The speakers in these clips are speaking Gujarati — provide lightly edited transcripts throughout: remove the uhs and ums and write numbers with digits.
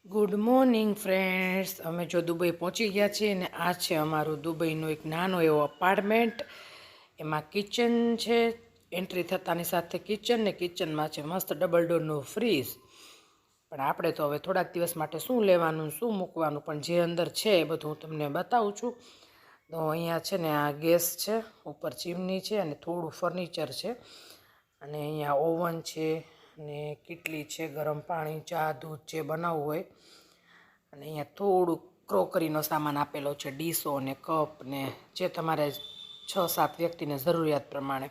ગુડ મોર્નિંગ ફ્રેન્ડ્સ, અમે જો દુબઈ પહોંચી ગયા છીએ ને આ છે અમારું દુબઈનો એક નાનો એવો અપાર્ટમેન્ટ. એમાં કિચન છે, એન્ટ્રી થતાની સાથે કિચન ને કિચનમાં છે મસ્ત ડબલ ડોરનું ફ્રીજ. પણ આપણે તો હવે થોડાક દિવસ માટે શું લેવાનું શું મૂકવાનું, પણ જે અંદર છે એ બધું હું તમને બતાવું છું. તો અહીંયા છે ને આ ગેસ છે, ઉપર ચીમની છે અને થોડું ફર્નિચર છે, અને અહીંયા ઓવન છે ને કેટલી છે, ગરમ પાણી ચા દૂધ જે બનાવવું હોય. અને અહીંયા થોડુંક ક્રોકરીનો સામાન આપેલો છે, ડીશો ને કપ ને જે તમારે 6-7 વ્યક્તિને જરૂરિયાત પ્રમાણે.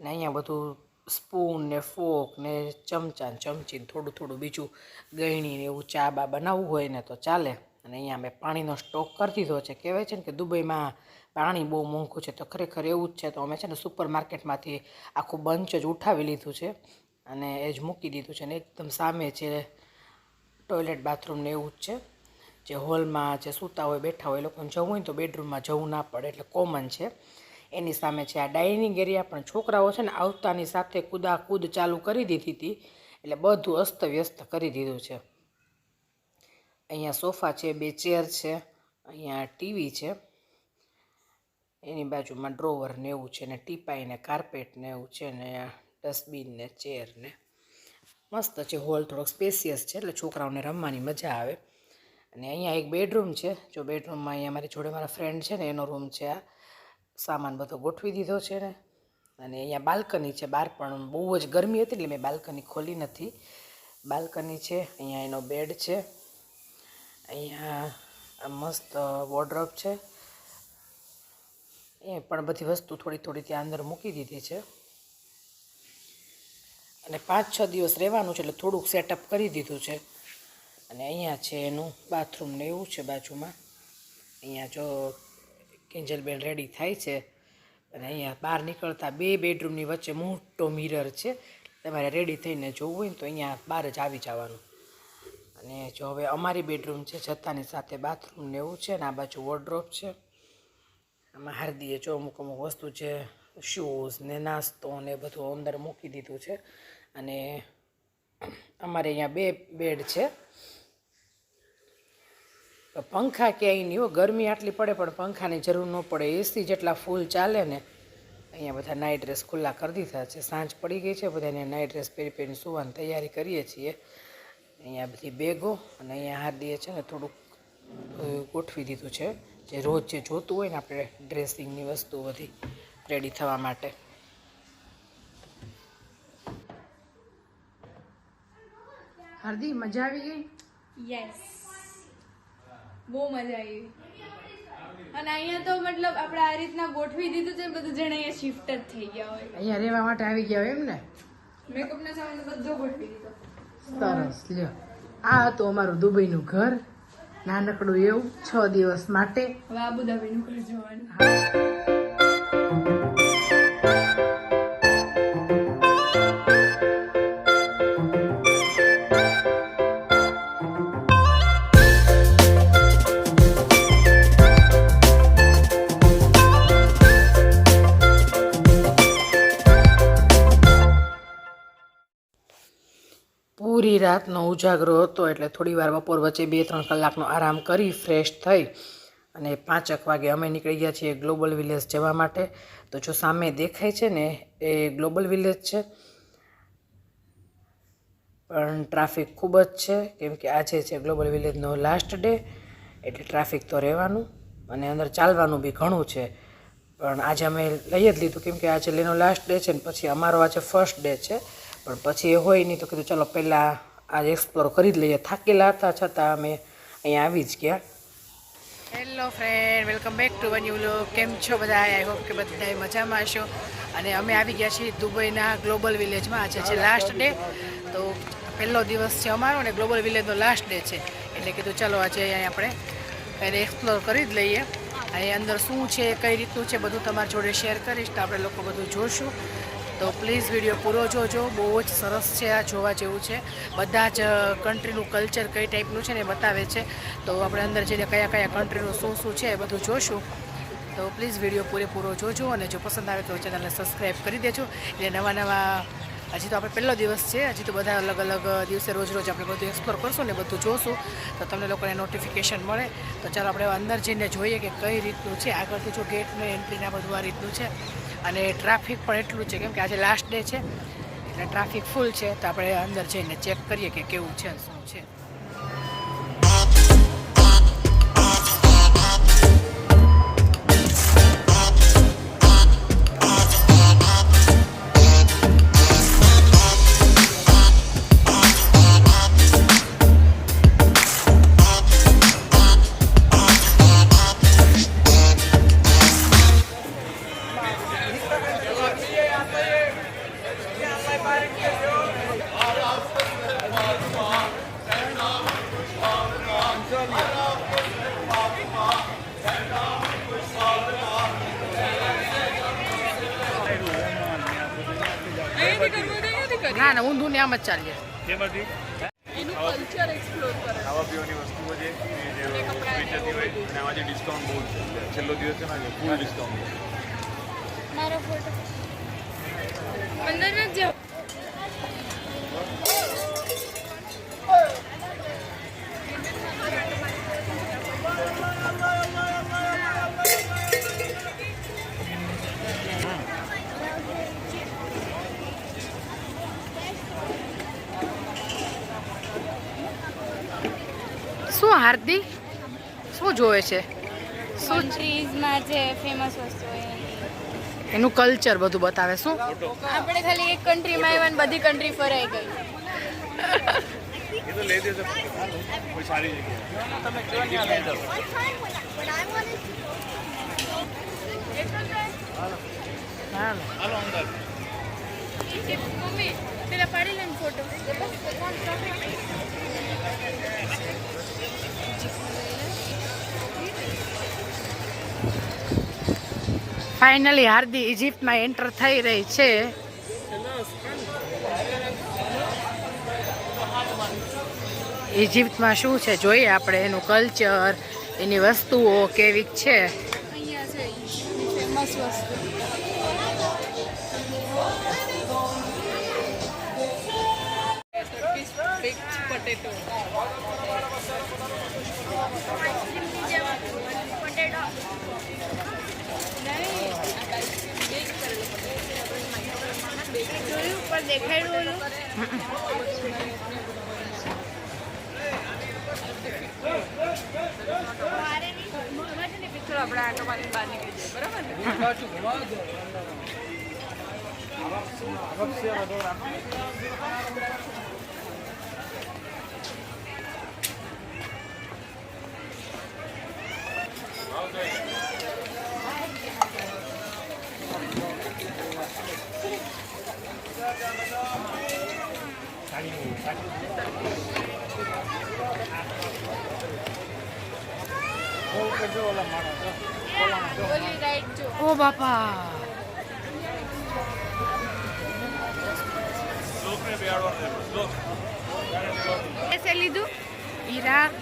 ને અહીંયા બધું સ્પૂન ને ફોક ને ચમચા ને ચમચી થોડું થોડું બીજું ગળણી ને એવું ચા બા બનાવવું હોય ને તો ચાલે. અને અહીંયા મેં પાણીનો સ્ટોક કરી દીધો છે. કહેવાય છે ને કે દુબઈમાં પાણી બહુ મોંઘું છે, તો ખરેખર એવું જ છે. તો અમે છે ને સુપર માર્કેટમાંથી આખું બંચ જ ઉઠાવી લીધું છે અને એ જ મૂકી દીધું છે. ને એકદમ સામે છે ટોયલેટ બાથરૂમ ને એવું જ છે. જે હોલમાં જે સૂતા હોય બેઠા હોય એ લોકોને જવું હોય ને તો બેડરૂમમાં જવું ના પડે, એટલે કોમન છે. એની સામે છે આ ડાઇનિંગ એરિયા. પણ છોકરાઓ છે ને આવતાની સાથે કૂદાકૂદ ચાલુ કરી દીધી હતી, એટલે બધું અસ્તવ્યસ્ત કરી દીધું છે. અહીંયા સોફા છે, 2 ચેર છે, અહીંયા ટીવી છે, એની બાજુમાં ડ્રોવર ને એવું છે, ને ટીપાઈ ને કાર્પેટ ને એવું છે, ને ડસ્ટબિન ને ચેર ને મસ્ત છે. હોલ થોડોક સ્પેસિયસ છે એટલે છોકરાઓને રમવાની મજા આવે. અને અહીંયા એક બેડરૂમ છે. જો બેડરૂમમાં અહીંયા મારી જોડે મારા ફ્રેન્ડ છે ને એનો રૂમ છે. આ સામાન બધો ગોઠવી દીધો છે ને. અને અહીંયા બાલ્કની છે, બહાર પણ બહુ જ ગરમી હતી એટલે મેં બાલ્કની ખોલી નથી. બાલ્કની છે, અહીંયા એનો બેડ છે, અહીંયા આ મસ્ત વોર્ડરોબ છે. એ પણ બધી વસ્તુ થોડી થોડી ત્યાં અંદર મૂકી દીધી છે. અને 5-6 દિવસ રહેવાનું છે એટલે થોડુંક સેટઅપ કરી દીધું છે. અને અહીંયા છે એનું બાથરૂમ ને એવું છે બાજુમાં. અહીંયા જો કિંજલબેન રેડી થાય છે. અને અહીંયા બહાર નીકળતા 2 બેડરૂમની વચ્ચે મોટો મિરર છે. તમારે રેડી થઈને જોવું હોય ને તો અહીંયા બહાર જ આવી જવાનું. અને જો હવે અમારી બેડરૂમ છે, જતાની સાથે બાથરૂમ ને એવું છે, ને આ બાજુ વોર્ડરોબ છે. આમાં હાર્દીએ જો અમુક વસ્તુ છે, શૂઝ ને નાસ્તો ને બધું અંદર મૂકી દીધું છે. અને અમારે અહીંયા 2 બેડ છે. પંખા ક્યાંય નહીં હો, ગરમી આટલી પડે પણ પંખાની જરૂર ન પડે. એસી જેટલા ફૂલ ચાલે ને. અહીંયા બધા નાઇટ ડ્રેસ ખુલ્લા કરી દીધા છે. સાંજ પડી ગઈ છે, બધાને નાઇટ ડ્રેસ પહેરીને સુવાની તૈયારી કરીએ છીએ. અહીંયા બધી બેગો. અને અહીંયા હાર્દીએ છે ને થોડુંક ગોઠવી દીધું છે, જે રોજ જે જોતું હોય ને આપણે ડ્રેસિંગની વસ્તુ બધી રેડી થવા માટે. હાર્દી મજા આવી ગઈ? યસ, બહુ મજા આવી. અને અહીંયા તો મતલબ આપણે આ રીતના ગોઠવી દીધું છે, બધું જણ અહીંયા શિફ્ટ જ થઈ ગયા હોય. અહીંયા રહેવા માટે આવી ગયા હોય એમ ને? મેકઅપના સામાન બધો ગોઠવી દીધો. સરસ. લ્યો, આ હતું અમારું દુબઈનું ઘર, નાનકડું એવું, 6 દિવસ માટે. હવે આબુધાબીનું ઘર જોવાનું. પૂરી રાતનો ઉજાગરો હતો એટલે થોડી વાર બપોર વચ્ચે 2-3 કલાકનો આરામ કરી ફ્રેશ થઈ અને 5 વાગે અમે નીકળી ગયા છીએ ગ્લોબલ વિલેજ જવા માટે. તો જો સામે દેખાય છે ને એ ગ્લોબલ વિલેજ છે, પણ ટ્રાફિક ખૂબ જ છે, કેમ કે આજે છે ગ્લોબલ વિલેજનો લાસ્ટ ડે, એટલે ટ્રાફિક તો રહેવાનું. અને અંદર ચાલવાનું બી ઘણું છે, પણ આજે અમે લઈ જ લીધું કેમ કે આજે એનો લાસ્ટ ડે છે ને પછી અમારો આજે ફર્સ્ટ ડે છે. પણ પછી એ હોય નહીં તો કીધું ચાલો પહેલાં આજે એક્સપ્લોર કરી જ લઈએ. થાકેલા હતા છતાં અમે અહીંયા આવી જ ગયા. Hello friend, welcome back to one new vlog. કેમ છો બધા? આઈ હોપ કે બધા મજામાં હશો. અને અમે આવી ગયા છીએ દુબઈના ગ્લોબલ વિલેજમાં. આજે છે લાસ્ટ ડે, તો પહેલો દિવસ છે અમારો અને ગ્લોબલ વિલેજનો લાસ્ટ ડે છે, એટલે કીધું ચાલો આજે અહીંયા આપણે પહેલાં એક્સપ્લોર કરી જ લઈએ. અહીં અંદર શું છે, કઈ રીતનું છે, બધું તમારી જોડે શેર કરીશ, તો આપણે લોકો બધું જોઈશું. તો પ્લીઝ વિડીયો પૂરો જોજો, બહુ જ સરસ છે, આ જોવા જેવું છે. બધા જ કન્ટ્રીનું કલ્ચર કઈ ટાઈપનું છે ને એ બતાવે છે. તો આપણે અંદર જઈને કયા કયા કન્ટ્રીનું શું છે એ બધું જોઈશું. તો પ્લીઝ વિડીયો પૂરેપૂરો જોજો, અને જો પસંદ આવે તો ચેનલને સબસ્ક્રાઈબ કરી દેજો, એટલે નવા હજી તો આપણે પહેલો દિવસ છે, હજી તો બધા અલગ અલગ દિવસે રોજ રોજ આપણે બધું એક્સપ્લોર કરશું ને બધું જોશું તો તમને લોકોને નોટિફિકેશન મળે. તો ચાલો આપણે અંદર જઈને જોઈએ કે કઈ રીતનું છે. આગળથી જો ગેટનું એન્ટ્રીના બધું આ રીતનું છે અને ટ્રાફિક પણ એટલું છે કેમ કે આજે લાસ્ટ ડે છે એટલે ટ્રાફિક ફૂલ છે. તો આપણે અંદર જઈને ચેક કરીએ કે કેવું છે શું છે. ના ના ઊંધું ને આમ જ ચાલીએ. ખાવા પીવાની વસ્તુઓ છે એ જે વેચાતી હોય અને આમાં જે ડિસ્કાઉન્ટ બહુ છે. છેલ્લો દિવસ છે ને ફૂલ ડિસ્કાઉન્ટ. મારો ફોટો અંદર જ જાઓ. શું હાર્દિક શું જોવે છે? કન્ટ્રીઝમાં જે ફેમસ વસ્તુ હોય એનું કલ્ચર બધું બતાવે. શું આપણે ખાલી એક કન્ટ્રીમાં આવ્યા ને બધી કન્ટ્રી ફરાઈ ગઈ. એ તો લઈ દેશે કોઈ સારી જગ્યાએ. હાલો અંદર. મમ્મી પેલા પાડી લે ફોટો. ફાઇનલી હાર્દિક ઇજિપ્તમાં એન્ટર થઈ રહી છે. ઇજિપ્તમાં શું છે જોઈએ આપણે, એનું કલ્ચર, એની વસ્તુઓ કેવી છે. અહીંયા છે ફેમસ વસ્તુ. જોયું ઉપર દેખાડ્યું ઓલું. આપણે આટો મારી બહાર નીકળી જઈએ બરાબર ને. ઓલી રાઈટ જો. ઓ બાપા, એસે લીધું. ઈરાક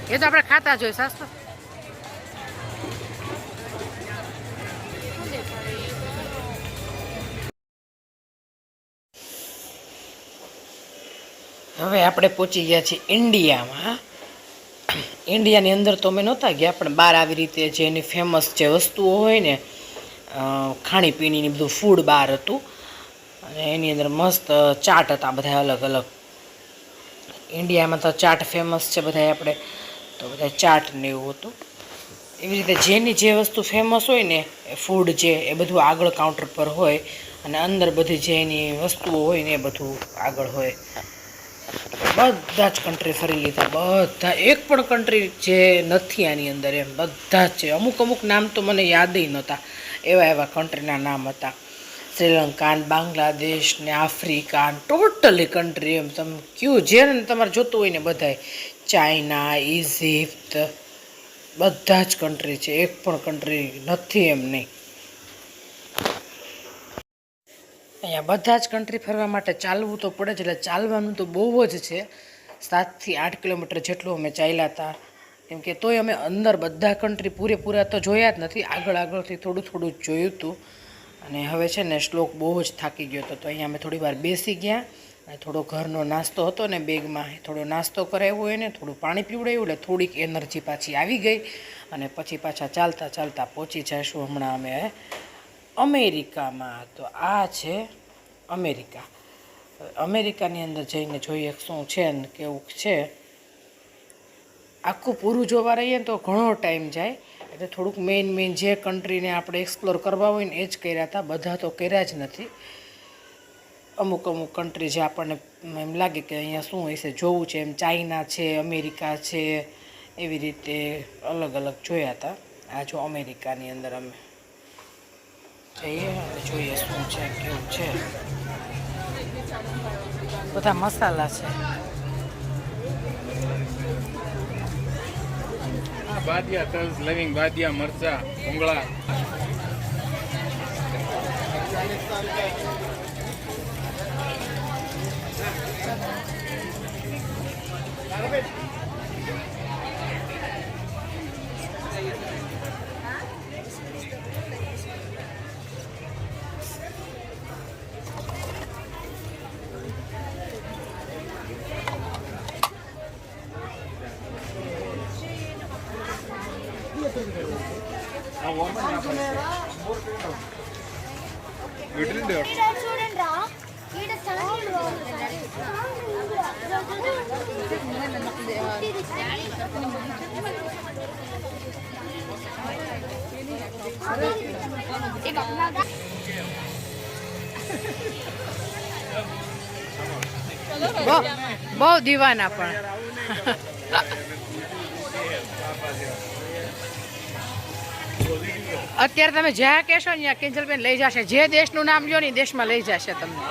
એ તો આપણે ખાતા જોઈએ સસ્તો. હવે આપણે પહોંચી ગયા છીએ ઇન્ડિયામાં. ઇન્ડિયાની અંદર તો અમે નહોતા ગયા પણ બહાર આવી રીતે જે એની ફેમસ જે વસ્તુઓ હોય ને ખાણીપીણીની બધું ફૂડ બહાર હતું અને એની અંદર મસ્ત ચાટ હતા બધા અલગ અલગ. ઇન્ડિયામાં તો ચાટ ફેમસ છે બધા આપણે, તો બધા ચાટ ને એવું હતું. એવી રીતે જેની જે વસ્તુ ફેમસ હોય ને એ ફૂડ જે એ બધું આગળ કાઉન્ટર પર હોય અને અંદર બધી જે એની વસ્તુઓ હોય ને એ બધું આગળ હોય. બધા જ કન્ટ્રી ફરી લીધા, બધા એક પણ કન્ટ્રી જે નથી આની અંદર એમ બધા જ છે. અમુક અમુક નામ તો મને યાદ નહોતા, એવા એવા કન્ટ્રીના નામ હતા. શ્રીલંકા, બાંગ્લાદેશ ને આફ્રિકા, ટોટલી કન્ટ્રી એમ તમે કયું જે તમારે જોતું હોય ને બધાય. ચાઇના, ઇજિપ્ત, બધા જ કન્ટ્રી છે, એક પણ કન્ટ્રી નથી એમ નહીં. અહીંયા બધા જ કન્ટ્રી ફરવા માટે ચાલવું તો પડે જ, એટલે ચાલવાનું તો બહુ જ છે. 7 થી 8 કિલોમીટર જેટલું અમે ચાલ્યા હતા. કેમ કે તોય અમે અંદર બધા કન્ટ્રી પૂરેપૂરા તો જોયા જ નથી, આગળથી થોડું થોડું જ જોયું હતું. અને હવે છે ને શ્લોક બહુ જ થાકી ગયો હતો, તો અહીંયા અમે થોડી વાર બેસી ગયા અને થોડો ઘરનો નાસ્તો હતો ને બેગમાં, થોડો નાસ્તો કરાવ્યો એને, થોડું પાણી પીવડાવ્યું, એટલે થોડીક એનર્જી પાછી આવી ગઈ. અને પછી પાછા ચાલતા ચાલતા પહોંચી જઈશું હમણાં અમે અમેરિકામાં. તો આ છે અમેરિકા. અમેરિકાની અંદર જઈને જોઈએ શું છે ને કેવું છે. આખું પૂરું જોવા રહીએ ને તો ઘણો ટાઈમ જાય, એટલે થોડુંક મેઇન જે કન્ટ્રીને આપણે એક્સપ્લોર કરવા હોય ને એ જ કર્યા હતા, બધા તો કર્યા જ નથી. અમુક કન્ટ્રી જે આપણને એમ લાગે કે અહીંયા શું હશે જોવું છે, એમ ચાઇના છે, અમેરિકા છે, એવી રીતે અલગ અલગ જોયા હતા. આ જો અમેરિકાની અંદર અમે જઈએ અને જોઈએ શું છે કેવું છે. બધા મસાલા છે. બાદિયા તલ, લવિંગ, બાદિયા, મરચા, ભૂંગળા. വീട്ടിലുണ്ട് બહુ દીવાના પણ. અત્યારે તમે જ્યાં કહેશો ને ત્યાં કિંજલબેન લઈ જશે. જે દેશનું નામ લ્યો ને દેશમાં લઈ જશે તમને.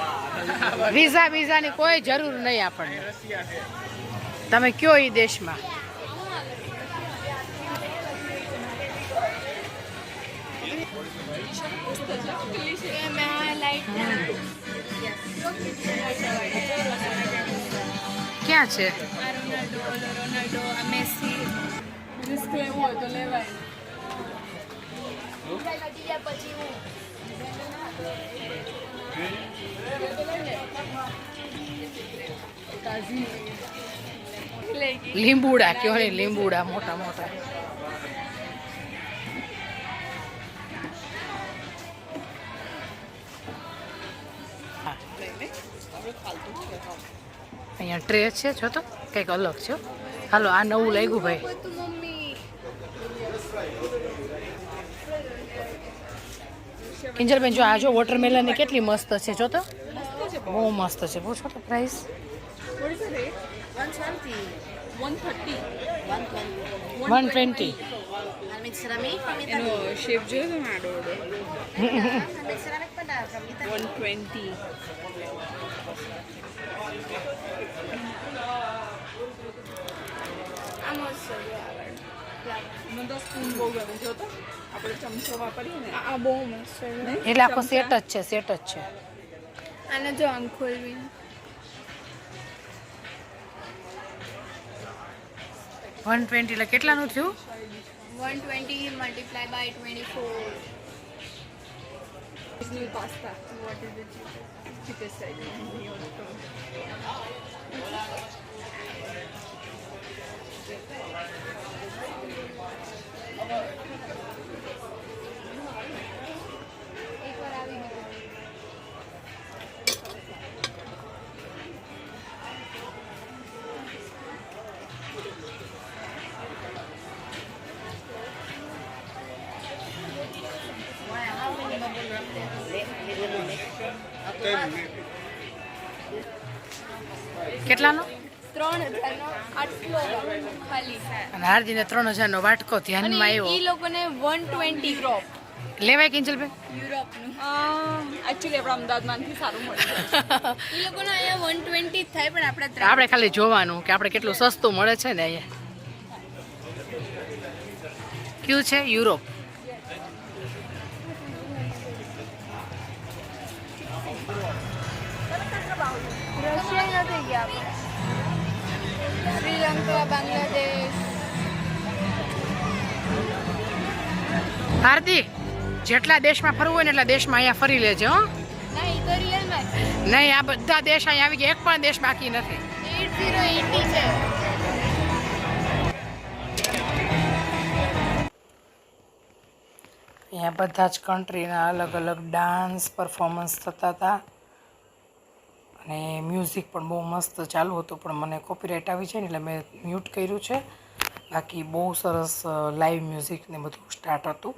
વિઝાની કોઈ જરૂર નહીં આપણને. તમે કયો એ દેશમાં. ક્યાં છે? લીંબુડા કયો ને, લીંબુડા મોટા મોટા. અહીંયા ટ્રે છે, જો તો કંઈક અલગ છે. હાલો આ નવું લાગ્યું ભાઈ. કિંજલબેન જો આ જો વોટરમેલન કેટલી મસ્ત છે, જો તો બહુ મસ્ત છે. પૂછો તો પ્રાઇસ. 120. એનો શેપ જોયો તમે આડો આડો 120. આ બહુ મસ્ત છે. એટલે આખો સેટ જ છે, સેટ જ છે. આને જો આમ ખોલવી. 120 એટલે કેટલાનું થયું? 120 multiplied by 24. Pasta. What is the cheapest item in your store? કેટલાનો? 3000 આટલો ખાલી. અને હાર્દીને 3000 વાટકો ધ્યાનમાં આવ્યો. ઈ લોકોને 120 યુરોપ. લેવાય કિંજલબેન? યુરોપનું. એકચ્યુઅલી આપણા અમદાવાદમાંથી સારું મળે. ઈ લોકોનો અહીંયા 120 જ થાય, પણ આપણે આપણે ખાલી જોવાનું કે આપણે કેટલું સસ્તું મળે છે ને અહીંયા. કયું છે? યુરોપ. રશિયા નથી ગયા આપણે. શ્રીલંકા, બાંગ્લાદેશ. હાર્દિક જેટલા દેશમાં ફરવું હોય ને એટલા દેશમાં અહીંયા ફરી લેજે હો. ના ઈ તો રિયલમાં નહીં આ બધા દેશ અહીંયા આવી ગયા, એક પણ દેશ બાકી નથી. 80 છે. અહીંયા બધા જ કન્ટ્રીના અલગ અલગ ડાન્સ પરફોર્મન્સ થતા હતા અને મ્યુઝિક પણ બહુ મસ્ત ચાલુ હતું, પણ મને કોપીરાઇટ આવી છે ને એટલે મેં મ્યુટ કર્યું છે. બાકી બહુ સરસ લાઈવ મ્યુઝિક ને બધું સ્ટાર્ટ હતું.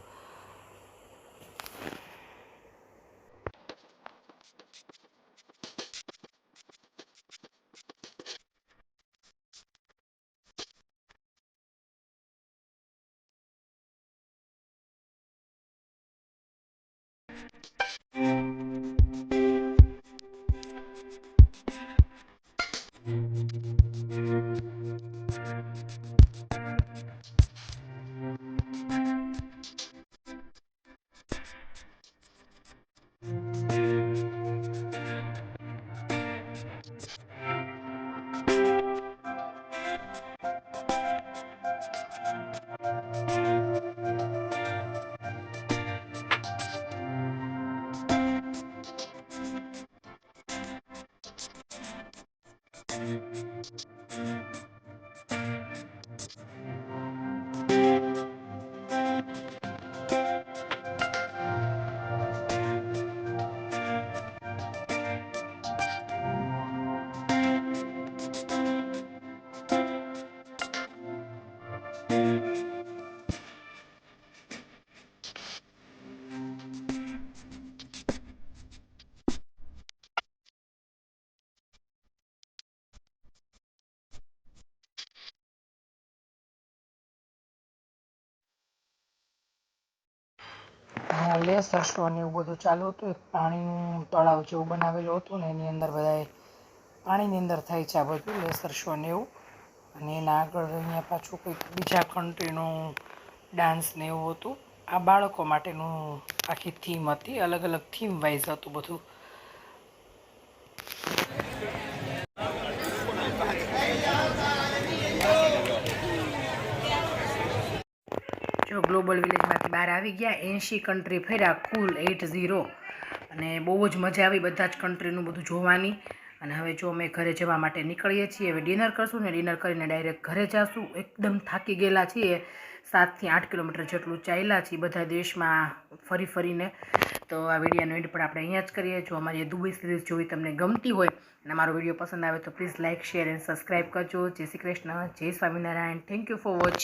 લેસર શો ને એવું બધું ચાલુ હતું. એક પાણીનું તળાવ જેવું બનાવેલું હતું ને એની અંદર બધાએ પાણીની અંદર થાય છે આ બધું લેસર શો ને એવું. અને એના આગળ અહીંયા પાછું કંઈક બીજા કન્ટ્રીનું ડાન્સ ને એવું હતું. આ બાળકો માટેનું આખી થીમ હતી, અલગ અલગ થીમ વાઇઝ હતું બધું. જો ગ્લોબલ વિલેજમાંથી બહાર આવી ગયા, 80 કન્ટ્રી ફર્યા કુલ 80, અને બહુ જ મજા આવી બધા જ કન્ટ્રીનું બધું જોવાની. અને હવે જો અમે ઘરે જવા માટે નીકળીએ છીએ. હવે ડિનર કરશું ને ડિનર કરીને ડાયરેક્ટ ઘરે જઈશું. એકદમ થાકી ગયેલા છીએ, 7 થી 8 કિલોમીટર જેટલું ચાલ્યા છીએ બધા દેશમાં ફરીને. તો આ વિડીયોનો એન્ડ પણ આપણે અહીંયા જ કરીએ. જો અમારી દુબઈ સિરીઝ જોવી તમને ગમતી હોય અને અમારો વિડીયો પસંદ આવે તો please like, share and subscribe કરજો. જય શ્રી કૃષ્ણ, જય Swaminarayan. Thank you for watching.